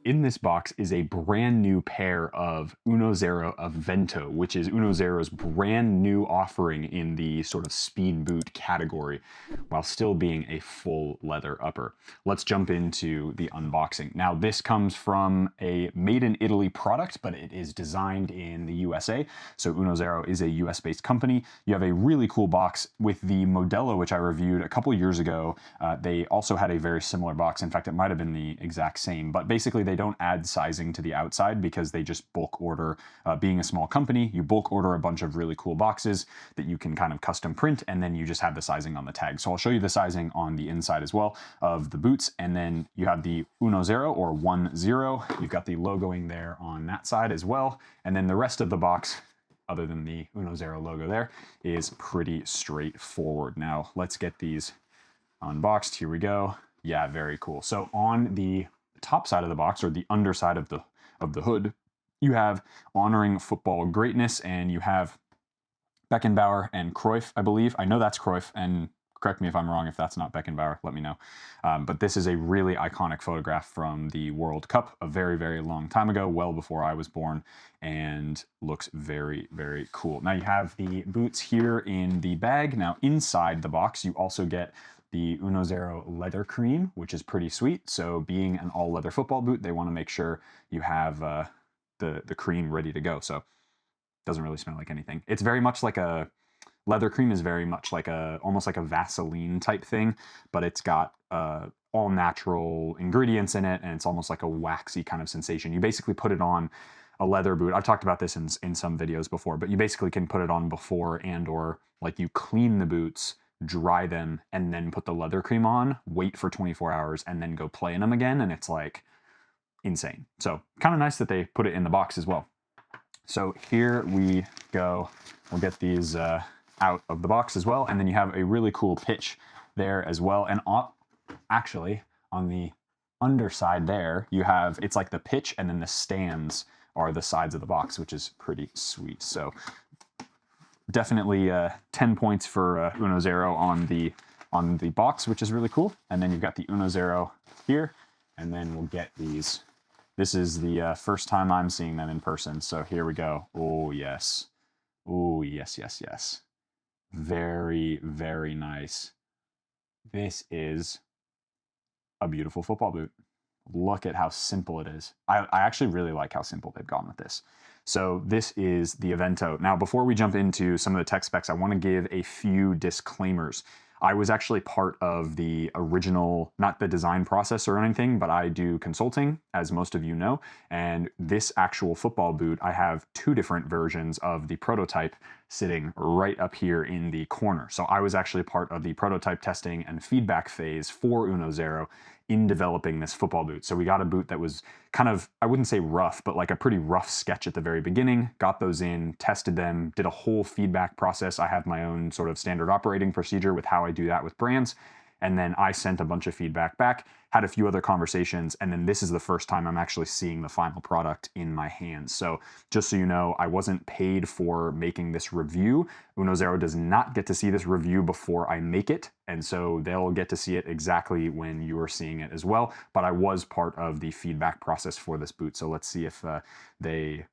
in this box is a brand new pair of UNOZERO Aventto, which is UNOZERO's brand new offering in the sort of speed boot category, while still being a full leather upper. Let's jump into the unboxing. Now, this comes from a made in Italy product, but it is designed in the USA. So UNOZERO is a US-based company. You have a really cool box with the Modello, which I reviewed a couple years ago. They also had a very similar box. In fact, it might have been the exact same, but basically they don't add sizing to the outside because they just bulk order. Being a small company, you bulk order a bunch of really cool boxes that you can kind of custom print, and then you just have the sizing on the tag. So I'll show you the sizing on the inside as well of the boots, and then you have the UNOZERO or 1-0. You've got the logoing there on that side as well, and then the rest of the box, other than the UNOZERO logo there, is pretty straightforward. Now let's get these unboxed. Here we go. Yeah, very cool. So on the top side of the box, or the underside of the hood, you have honoring football greatness, and you have Beckenbauer and Cruyff, I believe. I know that's Cruyff, and correct me if I'm wrong. If that's not Beckenbauer, let me know. But this is a really iconic photograph from the World Cup a very, very long time ago, well before I was born, and looks very, very cool. Now you have the boots here in the bag. Now inside the box, you also get the UNOZERO leather cream, which is pretty sweet. So being an all leather football boot, they want to make sure you have the cream ready to go. So it doesn't really smell like anything. It's very much like a, leather cream is very much like a, almost like a Vaseline type thing, but it's got all natural ingredients in it, and it's almost like a waxy kind of sensation. You basically put it on a leather boot. I've talked about this in some videos before, but you basically can put it on before, and or like you clean the boots, dry them, and then put the leather cream on, wait for 24 hours, and then go play in them again, and it's like insane. So kind of nice that they put it in the box as well. So here we go. We'll get these out of the box as well, and then you have a really cool pitch there as well. And actually on the underside there, you have, it's like the pitch, and then the stands are the sides of the box, which is pretty sweet. So definitely 10 points for UNOZERO on the box, which is really cool. And then you've got the UNOZERO here, and then we'll get these. This is the first time I'm seeing them in person, so here we go. Oh yes, oh yes, yes, yes. Very, very nice. This is a beautiful football boot. Look at how simple it is. I actually really like how simple they've gone with this. So this is the Aventto. Now, before we jump into some of the tech specs, I want to give a few disclaimers. I was actually part of the original, not the design process or anything, but I do consulting, as most of you know. And this actual football boot, I have two different versions of the prototype sitting right up here in the corner. So I was actually part of the prototype testing and feedback phase for UNOZERO in developing this football boot. So we got a boot that was kind of, I wouldn't say rough, but like a pretty rough sketch at the very beginning, got those in, tested them, did a whole feedback process. I have my own sort of standard operating procedure with how I do that with brands. And then I sent a bunch of feedback back, had a few other conversations, and then this is the first time I'm actually seeing the final product in my hands. So just so you know, I wasn't paid for making this review. UNOZERO does not get to see this review before I make it, and so they'll get to see it exactly when you are seeing it as well. But I was part of the feedback process for this boot, so let's see if they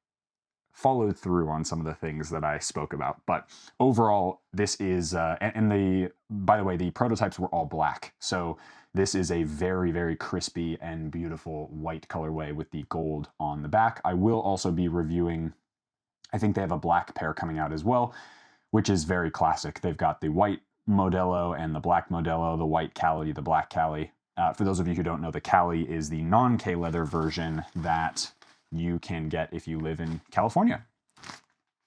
followed through on some of the things that I spoke about. But overall, this is, by the way, the prototypes were all black. So this is a very, very crispy and beautiful white colorway with the gold on the back. I will also be reviewing, I think they have a black pair coming out as well, which is very classic. They've got the white Modello and the black Modello, the white Cali, the black Cali. For those of you who don't know, the Cali is the non-K leather version that you can get if you live in California.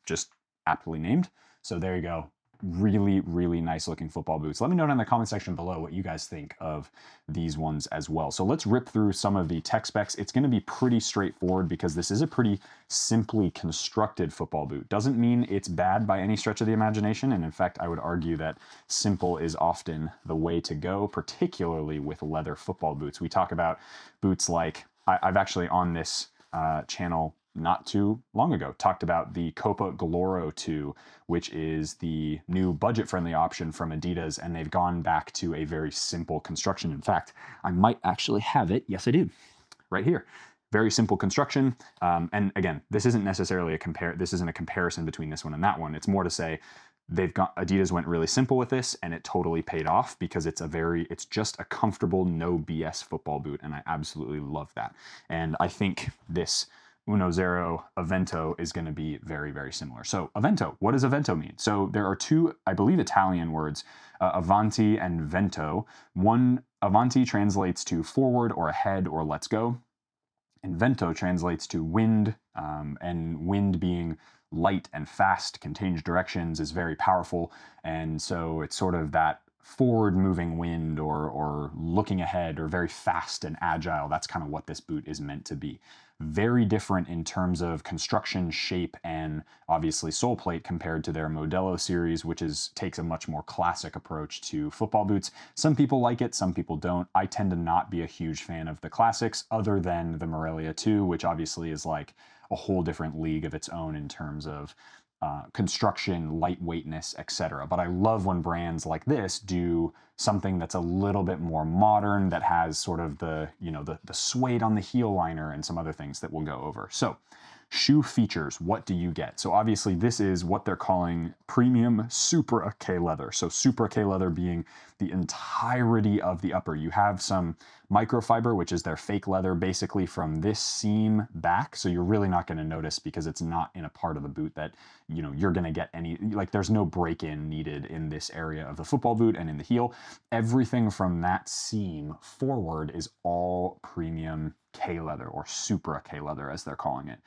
Just aptly named. So there you go. Really, really nice looking football boots. Let me know in the comment section below what you guys think of these ones as well. So let's rip through some of the tech specs. It's going to be pretty straightforward because this is a pretty simply constructed football boot. Doesn't mean it's bad by any stretch of the imagination. And in fact, I would argue that simple is often the way to go, particularly with leather football boots. We talk about boots like, I've actually on this channel not too long ago talked about the Copa Gloro 2, which is the new budget-friendly option from Adidas, and they've gone back to a very simple construction. In fact, I might actually have it. Yes, I do. Right here. very simple construction. And again, this isn't necessarily this isn't a comparison between this one and that one. It's more to say Adidas went really simple with this, and it totally paid off because it's just a comfortable, no BS football boot, and I absolutely love that. And I think this UNOZERO Aventto is going to be very, very similar. So Aventto, what does Aventto mean? So there are two, I believe, Italian words, avanti and vento. One, avanti translates to forward or ahead or let's go. And vento translates to wind, and wind being light and fast, can change directions, is very powerful. And so it's sort of that forward moving wind or looking ahead or very fast and agile. That's kind of what this boot is meant to be. Very different in terms of construction, shape, and obviously sole plate compared to their Modello series, which takes a much more classic approach to football boots. Some people like it, some people don't. I tend to not be a huge fan of the classics other than the Morelia 2, which obviously is like a whole different league of its own in terms of construction, lightweightness, etc. But I love when brands like this do something that's a little bit more modern, that has sort of the suede on the heel liner and some other things that we'll go over. So shoe features, what do you get? So obviously this is what they're calling premium Supra K leather. So Supra K leather being the entirety of the upper. You have some microfiber, which is their fake leather, basically from this seam back. So you're really not going to notice because it's not in a part of the boot that, you're going to get any, like there's no break-in needed in this area of the football boot and in the heel. Everything from that seam forward is all premium K leather, or Supra K leather as they're calling it.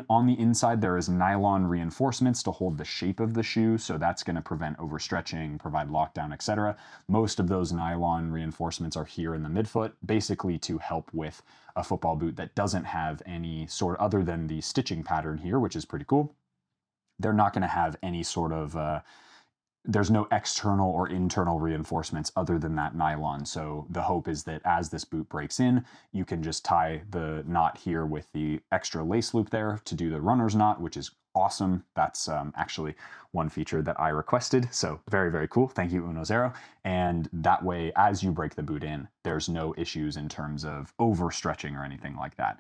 On the inside, there is nylon reinforcements to hold the shape of the shoe, so that's going to prevent overstretching, provide lockdown, etc. Most of those nylon reinforcements are here in the midfoot, basically to help with a football boot that doesn't have any sort, other than the stitching pattern here, which is pretty cool. They're not going to have any sort of there's no external or internal reinforcements other than that nylon. So the hope is that as this boot breaks in, you can just tie the knot here with the extra lace loop there to do the runner's knot, which is awesome. That's actually one feature that I requested. So very, very cool. Thank you, UNOZERO. And that way, as you break the boot in, there's no issues in terms of overstretching or anything like that.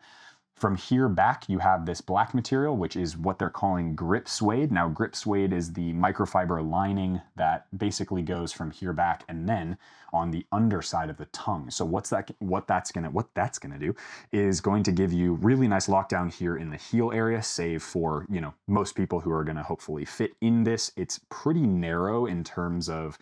From here back, you have this black material, which is what they're calling GripSuede. Now, GripSuede is the microfiber lining that basically goes from here back and then on the underside of the tongue. So what that's gonna do is going to give you really nice lockdown here in the heel area, save for, most people who are gonna hopefully fit in this. It's pretty narrow in terms of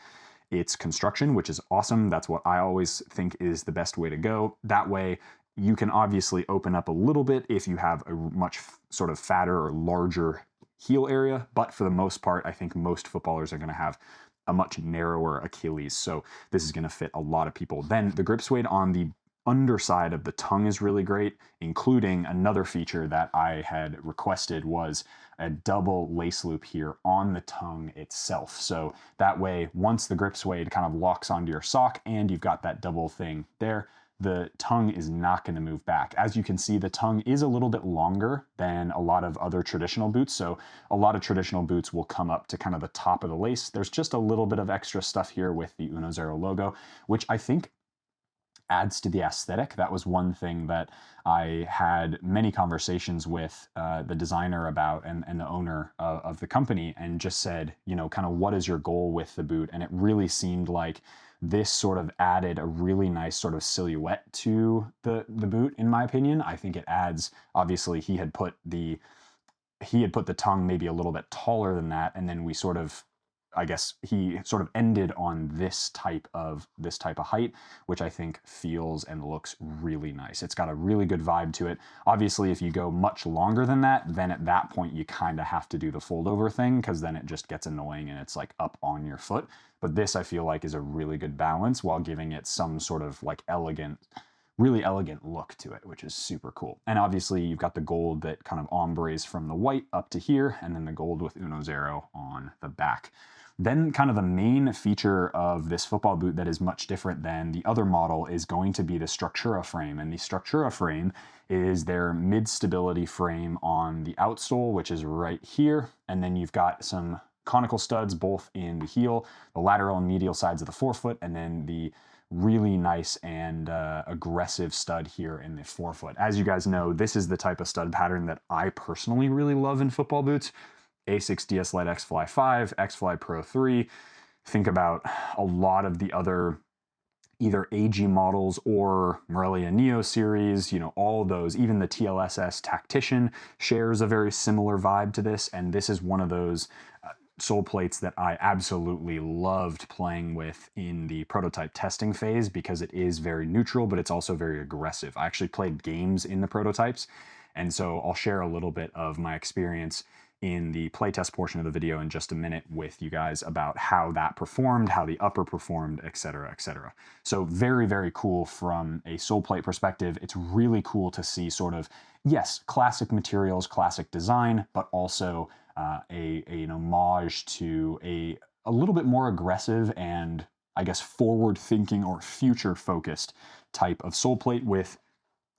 its construction, which is awesome. That's what I always think is the best way to go. That way, you can obviously open up a little bit if you have a much sort of fatter or larger heel area, but for the most part, I think most footballers are going to have a much narrower Achilles, so this is going to fit a lot of people. Then the GripSuede on the underside of the tongue is really great, including another feature that I had requested was a double lace loop here on the tongue itself. So that way, once the GripSuede kind of locks onto your sock and you've got that double thing there, the tongue is not going to move back. As you can see, the tongue is a little bit longer than a lot of other traditional boots. So a lot of traditional boots will come up to kind of the top of the lace. There's just a little bit of extra stuff here with the UNOZERO logo, which I think adds to the aesthetic. That was one thing that I had many conversations with the designer about and the owner of the company, and just said, kind of what is your goal with the boot? And it really seemed like this sort of added a really nice sort of silhouette to the boot, in my opinion. I think it adds, obviously he had put the tongue maybe a little bit taller than that, and then we sort of, I guess he sort of ended on this type of height, which I think feels and looks really nice. It's got a really good vibe to it. Obviously, if you go much longer than that, then at that point you kind of have to do the fold over thing, because then it just gets annoying and it's like up on your foot. But this, I feel like, is a really good balance while giving it some sort of like really elegant look to it, which is super cool. And obviously you've got the gold that kind of ombres from the white up to here, and then the gold with UNOZERO on the back. Then kind of the main feature of this football boot that is much different than the other model is going to be the StructuraFrame. And the StructuraFrame is their mid-stability frame on the outsole, which is right here. And then you've got some conical studs both in the heel, the lateral and medial sides of the forefoot, and then the really nice and aggressive stud here in the forefoot. As you guys know, this is the type of stud pattern that I personally really love in football boots. Asics DS Lite X Fly 5, X Fly Pro 3. Think about a lot of the other either AG models or Morelia Neo series, you know, all those, even the TLSS Tactician shares a very similar vibe to this, and this is one of those sole plates that I absolutely loved playing with in the prototype testing phase because it is very neutral, but it's also very aggressive. I actually played games in the prototypes, and so I'll share a little bit of my experience in the playtest portion of the video in just a minute with you guys about how that performed, how the upper performed, etc., etc. So very, very cool from a sole plate perspective. It's really cool to see sort of, yes, classic materials, classic design, but also an homage to a little bit more aggressive and, I guess, forward-thinking or future-focused type of sole plate with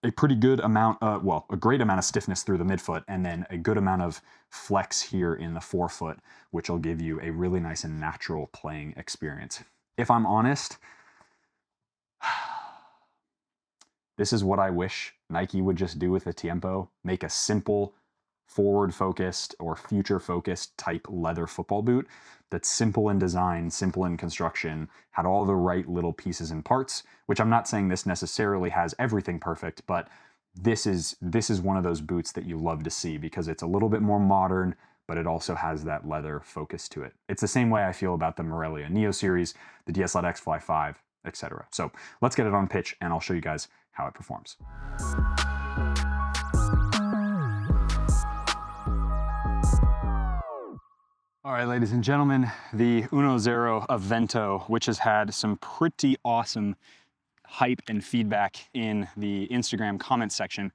a pretty good amount, well, a great amount of stiffness through the midfoot, and then a good amount of flex here in the forefoot, which will give you a really nice and natural playing experience. If I'm honest, this is what I wish Nike would just do with the Tiempo, make a simple, forward-focused or future-focused type leather football boot that's simple in design, simple in construction, had all the right little pieces and parts, which I'm not saying this necessarily has everything perfect, but this is one of those boots that you love to see because it's a little bit more modern, but it also has that leather focus to it. It's the same way I feel about the Morelia Neo series, the DS Lite X Fly 5, etc. So let's get it on pitch and I'll show you guys how it performs. All right, ladies and gentlemen, the UNOZERO Aventto, which has had some pretty awesome hype and feedback in the Instagram comment section.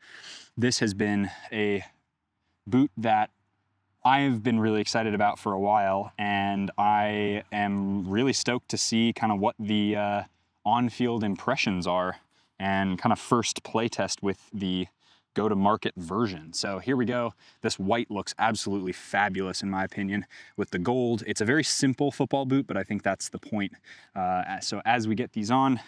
This has been a boot that I've been really excited about for a while, and I am really stoked to see kind of what the on-field impressions are and kind of first playtest with the go-to-market version. So here we go. This white looks absolutely fabulous in my opinion with the gold. It's a very simple football boot, but I think that's the point. So as we get these on,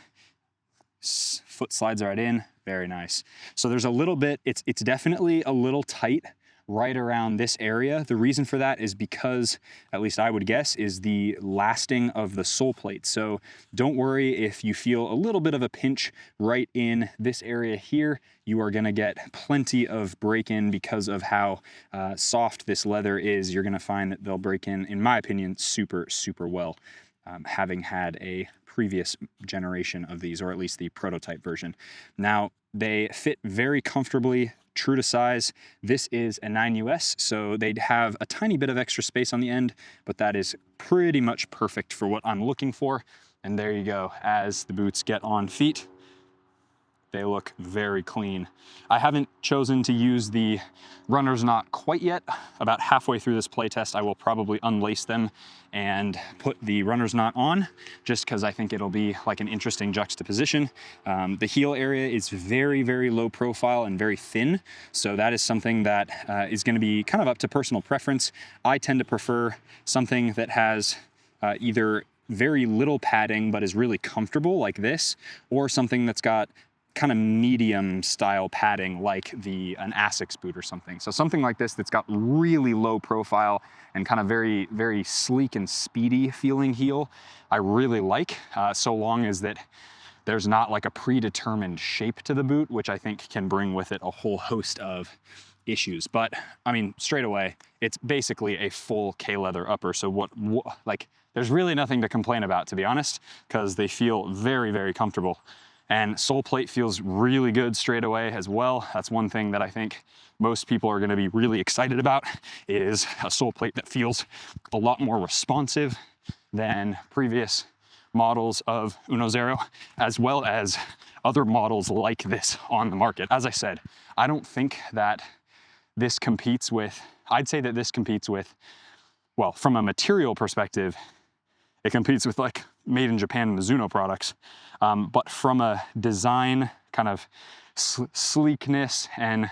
foot slides right in, very nice. So there's a little bit, it's definitely a little tight right around this area. The reason for that is because, at least I would guess, is the lasting of the sole plate. So don't worry if you feel a little bit of a pinch right in this area here. You are gonna get plenty of break-in because of how soft this leather is. You're gonna find that they'll break in my opinion, super, super well, having had a previous generation of these, or at least the prototype version. Now, they fit very comfortably, true to size. This is a 9 US, so they'd have a tiny bit of extra space on the end, but that is pretty much perfect for what I'm looking for. And there you go. As the boots get on feet, they look very clean. I haven't chosen to use the runner's knot quite yet. About halfway through this playtest, I will probably unlace them and put the runner's knot on, just because I think it'll be like an interesting juxtaposition. The heel area is very, very low profile and very thin, so that is something that is going to be kind of up to personal preference. I tend to prefer something that has either very little padding but is really comfortable like this, or something that's got kind of medium style padding like an Asics boot or something. So something like this that's got really low profile and kind of very, very sleek and speedy feeling heel, I really like, so long as that there's not like a predetermined shape to the boot, which I think can bring with it a whole host of issues. But I mean, straight away, it's basically a full K-leather upper. So like, there's really nothing to complain about, to be honest, because they feel very, very comfortable. And sole plate feels really good straight away as well. That's one thing that I think most people are gonna be really excited about, is a sole plate that feels a lot more responsive than previous models of UNOZERO, as well as other models like this on the market. As I said, I don't think that this competes with, I'd say that this competes with, well, from a material perspective, it competes with like made in Japan Mizuno products. But from a design kind of sleekness and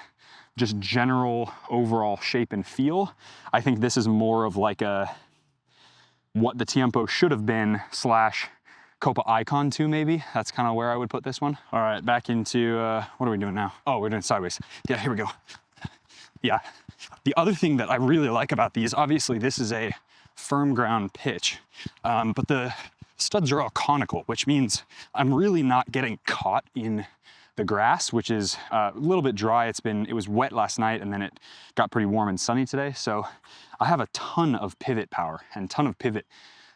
just general overall shape and feel, I think this is more of like a what the Tiempo should have been slash Copa Icon 2 maybe. That's kind of where I would put this one. All right, back into, what are we doing now? Oh, we're doing sideways. Yeah, here we go. Yeah. The other thing that I really like about these, obviously this is a firm ground pitch, but the studs are all conical, which means I'm really not getting caught in the grass, which is a little bit dry. It was wet last night and then it got pretty warm and sunny today. So I have a ton of pivot power and ton of pivot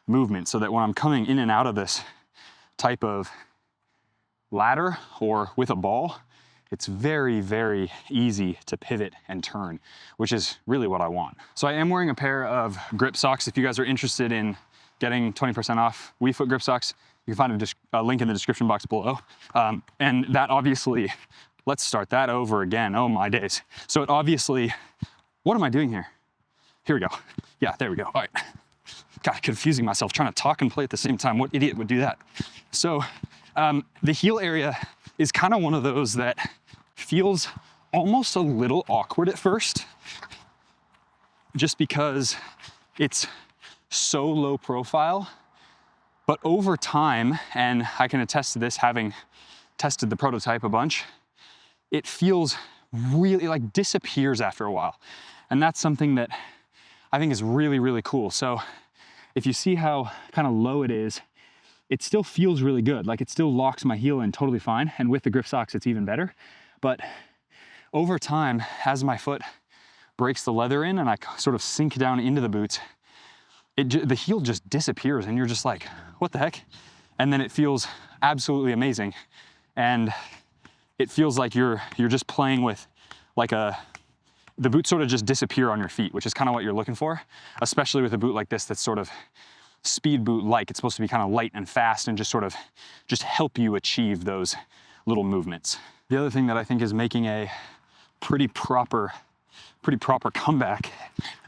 movement so that when I'm coming in and out of this type of ladder or with a ball, it's very, very easy to pivot and turn, which is really what I want. So I am wearing a pair of grip socks. If you guys are interested in getting 20% off WeFoot grip socks, you can find a link in the description box below. And that obviously, let's start that over again. Oh my days. So it obviously, what am I doing here? Here we go. Yeah, there we go. All right. God, confusing myself, trying to talk and play at the same time. What idiot would do that? So the heel area is kind of one of those that feels almost a little awkward at first, just because it's so low profile. But over time, and I can attest to this having tested the prototype a bunch, it feels really like disappears after a while. And that's something that I think is really, really cool. So if you see how kind of low it is, it still feels really good. Like it still locks my heel in totally fine. And with the grip socks, it's even better. But over time, as my foot breaks the leather in and I sort of sink down into the boots, the heel just disappears and you're just like, what the heck? And then it feels absolutely amazing. And it feels like you're just playing with like the boots sort of just disappear on your feet, which is kind of what you're looking for, especially with a boot like this that's sort of speed boot-like. It's supposed to be kind of light and fast and just sort of help you achieve those little movements. The other thing that I think is making a pretty proper comeback,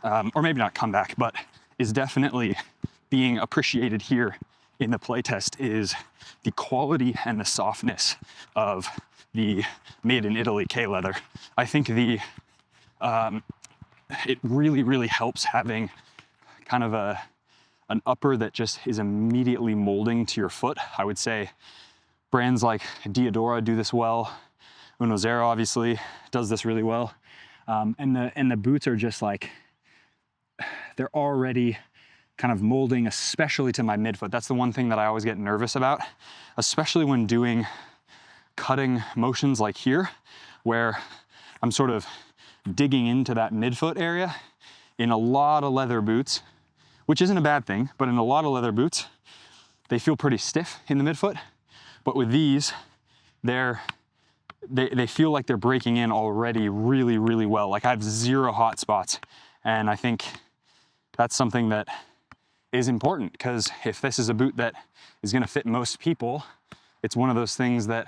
or maybe not comeback, but is definitely being appreciated here in the playtest, is the quality and the softness of the made in Italy K leather. I think it really, really helps having kind of an upper that just is immediately molding to your foot. I would say brands like Diadora do this well. UNOZERO obviously does this really well. And the boots are just like, they're already kind of molding, especially to my midfoot. That's the one thing that I always get nervous about, especially when doing cutting motions like here, where I'm sort of digging into that midfoot area. In a lot of leather boots, which isn't a bad thing, but in a lot of leather boots, they feel pretty stiff in the midfoot. But with these, they feel like they're breaking in already really, really well. Like I have zero hot spots. And I think that's something that is important, because if this is a boot that is gonna fit most people, it's one of those things that,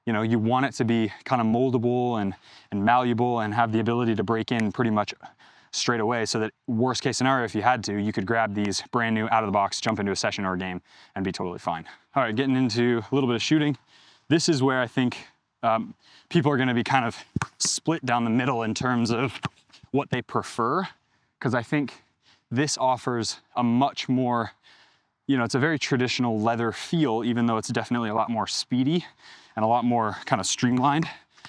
you know, you want it to be kind of moldable and malleable and have the ability to break in pretty much straight away, so that worst case scenario, if you had to, you could grab these brand new out of the box, jump into a session or a game and be totally fine. All right, getting into a little bit of shooting. This is where I think people are gonna be kind of split down the middle in terms of what they prefer, because I think this offers a much more, you know, it's a very traditional leather feel, even though it's definitely a lot more speedy and a lot more kind of streamlined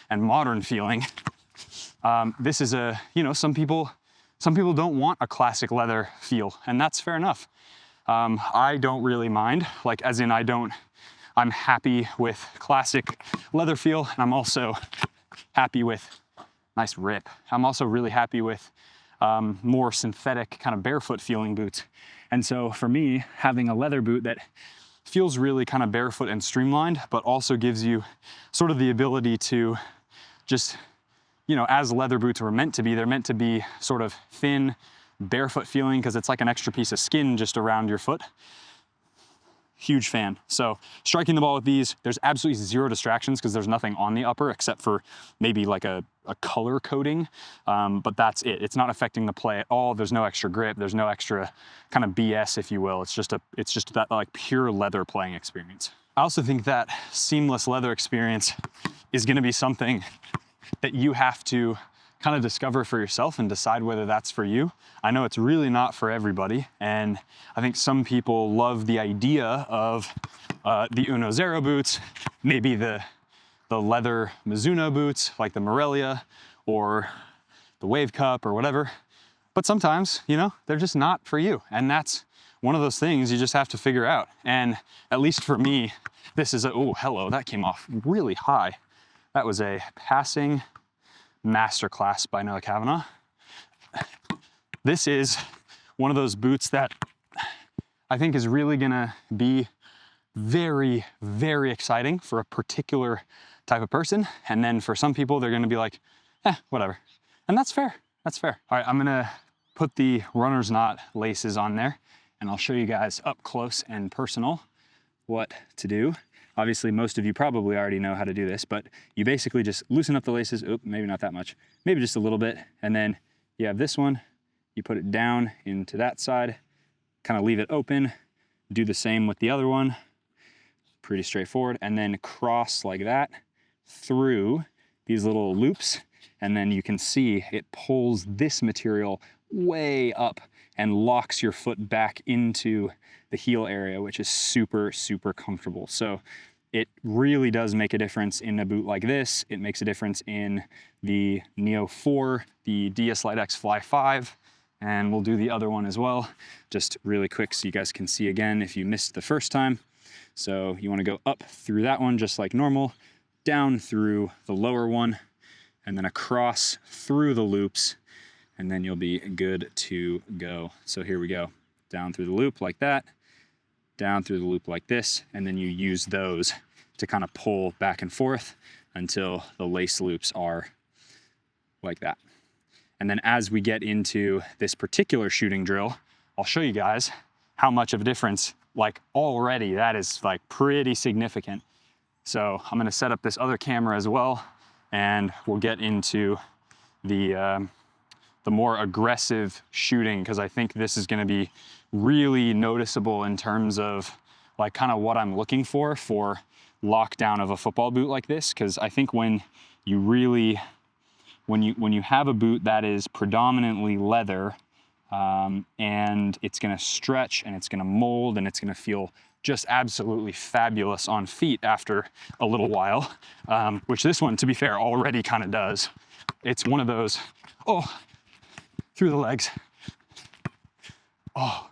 and modern feeling. This is a, you know, some people don't want a classic leather feel, and that's fair enough. I don't really mind, like as in I'm happy with classic leather feel, and I'm also happy with, nice rip. I'm also really happy with more synthetic kind of barefoot feeling boots. And so for me, having a leather boot that feels really kind of barefoot and streamlined, but also gives you sort of the ability to just, you know, as leather boots were meant to be, they're meant to be sort of thin, barefoot feeling, because it's like an extra piece of skin just around your foot. Huge fan. So striking the ball with these, there's absolutely zero distractions because there's nothing on the upper except for maybe like a color coding, but that's it. It's not affecting the play at all. There's no extra grip. There's no extra kind of BS, if you will. It's just that like pure leather playing experience. I also think that seamless leather experience is going to be something that you have to kind of discover for yourself and decide whether that's for you. I know it's really not for everybody, and I think some people love the idea of the UNOZERO boots, maybe the leather Mizuno boots like the Morelia or the Wave Cup or whatever. But sometimes, you know, they're just not for you. And that's one of those things you just have to figure out. And at least for me, this is a, oh, hello, that came off really high. That was a passing masterclass by Noah Cavanaugh. This is one of those boots that I think is really gonna be very, very exciting for a particular type of person. And then for some people, they're gonna be like, whatever. And that's fair, that's fair. All right, I'm gonna put the runner's knot laces on there and I'll show you guys up close and personal what to do. Obviously, most of you probably already know how to do this, but you basically just loosen up the laces. Oop, maybe not that much, maybe just a little bit. And then you have this one, you put it down into that side, kind of leave it open, do the same with the other one. Pretty straightforward. And then cross like that through these little loops. And then you can see it pulls this material way up and locks your foot back into the heel area, which is super, super comfortable. So it really does make a difference in a boot like this. It makes a difference in the Neo 4, the DS Lite X Fly 5, and we'll do the other one as well. Just really quick so you guys can see again if you missed the first time. So you want to go up through that one just like normal, down through the lower one, and then across through the loops, and then you'll be good to go. So here we go. Down through the loop like that, down through the loop like this, and then you use those to kind of pull back and forth until the lace loops are like that. And then as we get into this particular shooting drill, I'll show you guys how much of a difference, like already that is like pretty significant. So I'm gonna set up this other camera as well, and we'll get into the more aggressive shooting, because I think this is gonna be really noticeable in terms of like kind of what I'm looking for lockdown of a football boot like this. Because I think when you really, when you have a boot that is predominantly leather, and it's gonna stretch and it's gonna mold and it's gonna feel just absolutely fabulous on feet after a little while, which this one, to be fair, already kind of does. It's one of those, oh, through the legs. Oh,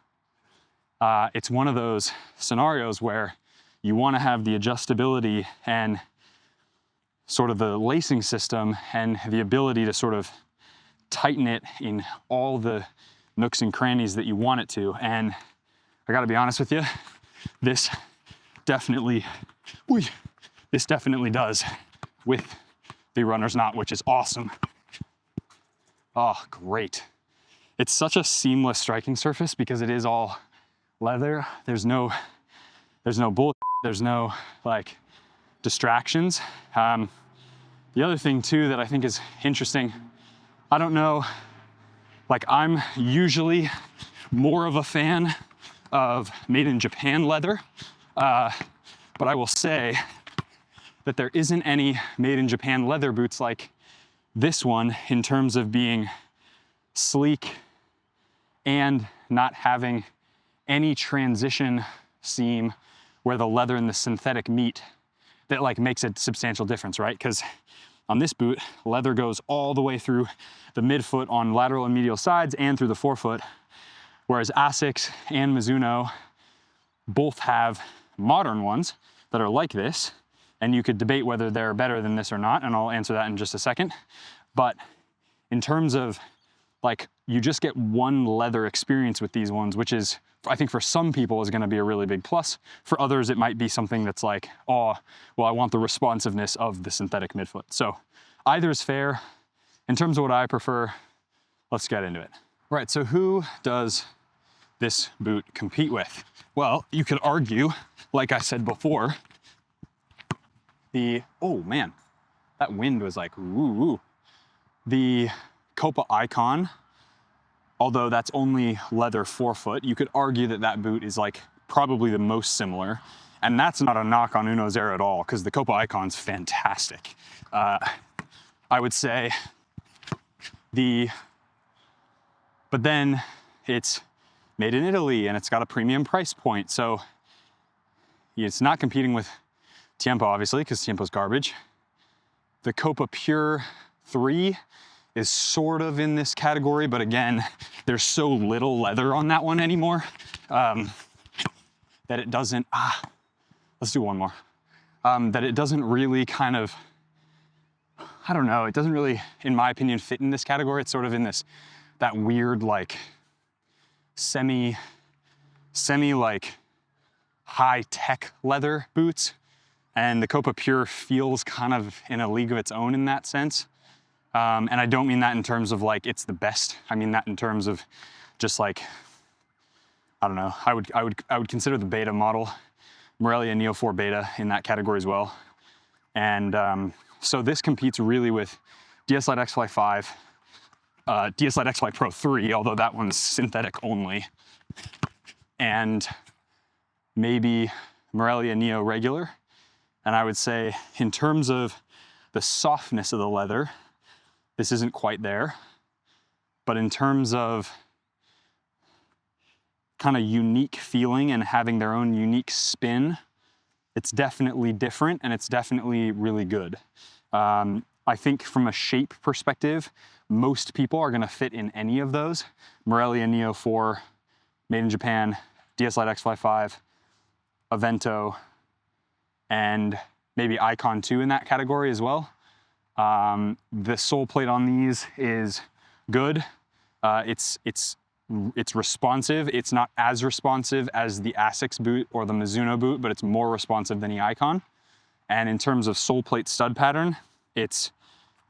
it's one of those scenarios where you want to have the adjustability and sort of the lacing system and the ability to sort of tighten it in all the nooks and crannies that you want it to. And I gotta be honest with you, this definitely does with the runner's knot, which is awesome. Oh, great. It's such a seamless striking surface because it is all leather. There's no bull, there's no like distractions. The other thing too that I think is interesting, I don't know, like I'm usually more of a fan of made in Japan leather, but I will say that there isn't any made in Japan leather boots like this one in terms of being sleek and not having any transition seam where the leather and the synthetic meet that like makes a substantial difference, right? Because on this boot, leather goes all the way through the midfoot on lateral and medial sides and through the forefoot, whereas Asics and Mizuno both have modern ones that are like this, and you could debate whether they're better than this or not, and I'll answer that in just a second. But in terms of like, you just get one leather experience with these ones, which is, I think for some people is gonna be a really big plus. For others, it might be something that's like, oh, well, I want the responsiveness of the synthetic midfoot. So either is fair. In terms of what I prefer, let's get into it. Right, so who does this boot compete with? Well, you could argue, like I said before, oh man, that wind was like, ooh. The Copa Icon, although that's only leather forefoot, you could argue that that boot is like probably the most similar. And that's not a knock on UNOZERO at all, because the Copa Icon's fantastic. I would say But then it's made in Italy and it's got a premium price point. So it's not competing with Tiempo, obviously, because Tiempo's garbage. The Copa Pure 3 is sort of in this category, but again, there's so little leather on that one anymore that it doesn't, let's do one more, that it doesn't really kind of, I don't know, it doesn't really, in my opinion, fit in this category. It's sort of in this, that weird, like, semi like high-tech leather boots. And the Copa Pure feels kind of in a league of its own in that sense. And I don't mean that in terms of like, it's the best. I mean that in terms of just like, I don't know, I would consider the beta model, Morelia Neo 4 Beta, in that category as well. And so this competes really with DS Lite X-Fly 5, DS Lite X-Fly Pro 3, although that one's synthetic only, and maybe Morelia Neo Regular. And I would say in terms of the softness of the leather, this isn't quite there. But in terms of kind of unique feeling and having their own unique spin, it's definitely different and it's definitely really good. I think from a shape perspective, most people are gonna fit in any of those. Morelia Neo 4, made in Japan, DS Lite X-Fly 5, Aventto, and maybe Icon 2 in that category as well. The sole plate on these is good. It's responsive. It's not as responsive as the Asics boot or the Mizuno boot, but it's more responsive than the Icon. And in terms of sole plate stud pattern, it's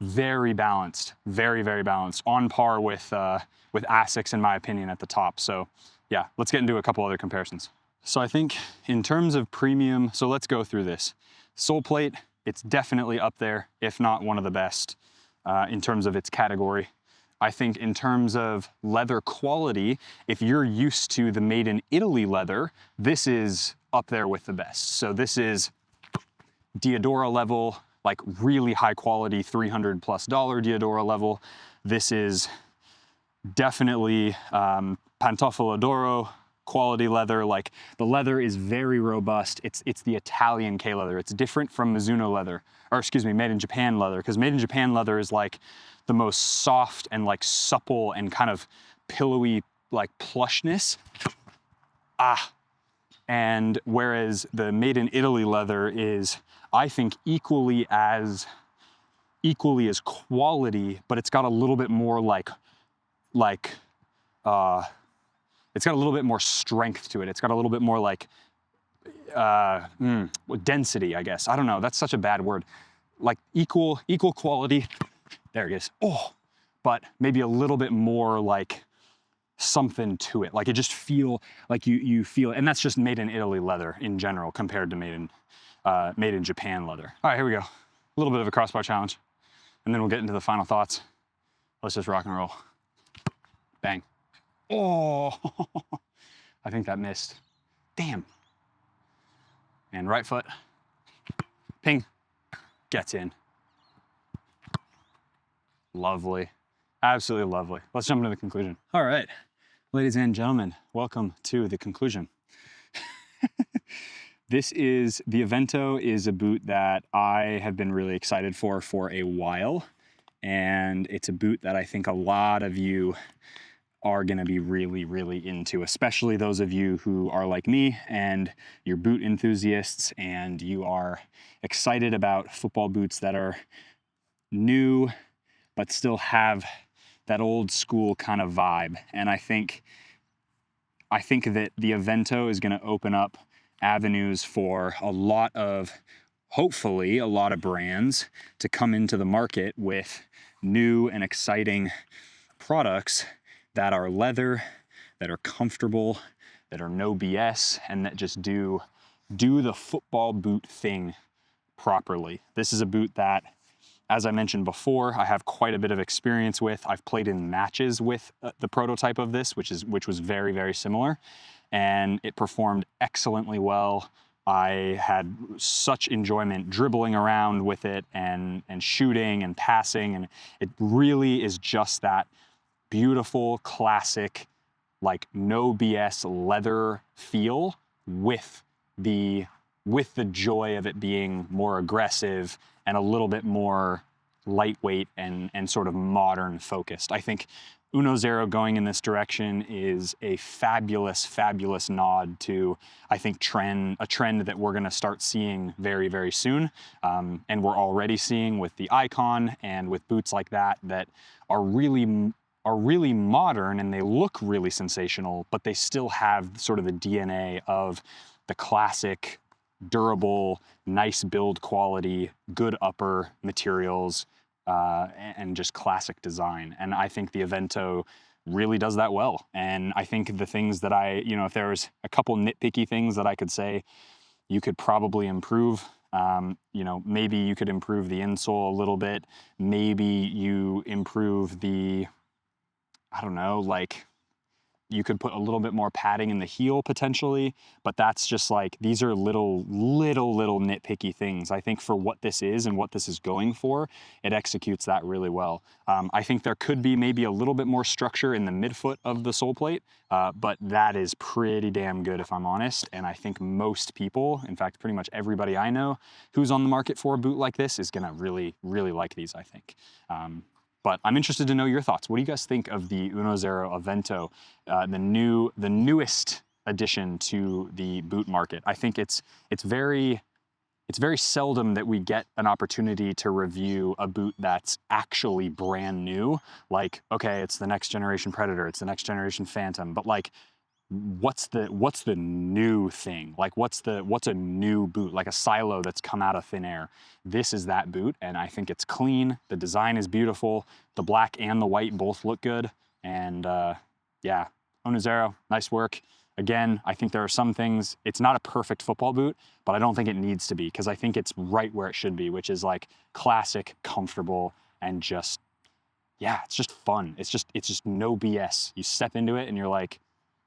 very balanced, very, very balanced, on par with Asics in my opinion at the top. So yeah, let's get into a couple other comparisons. So I think in terms of premium, so let's go through this. Sole plate, it's definitely up there, if not one of the best in terms of its category. I think in terms of leather quality, if you're used to the made in Italy leather, this is up there with the best. So this is Diadora level, like really high quality $300+ Diadora level. This is definitely Pantofolo d'Oro quality leather. Like the leather is very robust. It's the Italian K leather. It's different from Mizuno leather, or excuse me, made in Japan leather, because made in Japan leather is like the most soft and like supple and kind of pillowy like plushness. And whereas the made in Italy leather is, I think, equally as quality, but it's got a little bit more it's got a little bit more strength to it. It's got a little bit more like density, I guess. I don't know, that's such a bad word. Like equal quality, there it is. Oh, but maybe a little bit more like something to it. Like it just feel like you feel it. And that's just made in Italy leather in general compared to made in Japan leather. All right, here we go. A little bit of a crossbar challenge, and then we'll get into the final thoughts. Let's just rock and roll. Bang. Oh, I think that missed. Damn. And right foot, ping, gets in. Lovely, absolutely lovely. Let's jump into the conclusion. All right, ladies and gentlemen, welcome to the conclusion. This is, the Aventto is a boot that I have been really excited for a while. And it's a boot that I think a lot of you are gonna be really, really into, especially those of you who are like me and you're boot enthusiasts and you are excited about football boots that are new, but still have that old school kind of vibe. And I think that the Aventto is gonna open up avenues for a lot of, hopefully, a lot of brands to come into the market with new and exciting products that are leather, that are comfortable, that are no BS, and that just do the football boot thing properly. This is a boot that, as I mentioned before, I have quite a bit of experience with. I've played in matches with the prototype of this, which was very, very similar, and it performed excellently well I had such enjoyment dribbling around with it and shooting and passing, and it really is just that beautiful, classic, like no BS leather feel with the joy of it being more aggressive and a little bit more lightweight and sort of modern focused. I think UNOZERO going in this direction is a fabulous, fabulous nod to, I think, a trend that we're gonna start seeing very, very soon. And we're already seeing with the Icon and with boots like that are really modern, and they look really sensational, but they still have sort of the DNA of the classic, durable, nice build quality, good upper materials, and just classic design. And I think the Aventto really does that well. And I think the things that if there was a couple nitpicky things that I could say you could probably improve, maybe you could improve the insole a little bit. Maybe you improve the, I don't know, like you could put a little bit more padding in the heel potentially, but that's just like, these are little nitpicky things. I think for what this is and what this is going for, it executes that really well. I think there could be maybe a little bit more structure in the midfoot of the sole plate, but that is pretty damn good if I'm honest. And I think most people, in fact, pretty much everybody I know who's on the market for a boot like this is gonna really, really like these, I think. But I'm interested to know your thoughts. What do you guys think of the UNOZERO Aventto, the newest addition to the boot market? I think it's very seldom that we get an opportunity to review a boot that's actually brand new. Like, okay, it's the next generation Predator, it's the next generation Phantom, but like, what's the new thing? Like, what's a new boot? Like a silo that's come out of thin air. This is that boot, and I think it's clean. The design is beautiful. The black and the white both look good. And yeah, UNOZERO, nice work. Again, I think there are some things, it's not a perfect football boot, but I don't think it needs to be, because I think it's right where it should be, which is like classic, comfortable, and just, yeah, it's just fun. It's just no BS. You step into it and you're like,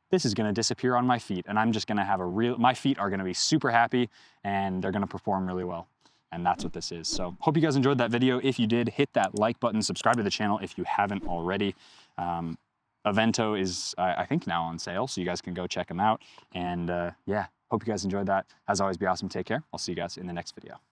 this is gonna disappear on my feet, and I'm just gonna have my feet are gonna be super happy, and they're gonna perform really well. And that's what this is. So hope you guys enjoyed that video. If you did, hit that like button, subscribe to the channel if you haven't already. Aventto is, I think, now on sale, so you guys can go check them out. And yeah, hope you guys enjoyed that. As always, be awesome, take care. I'll see you guys in the next video.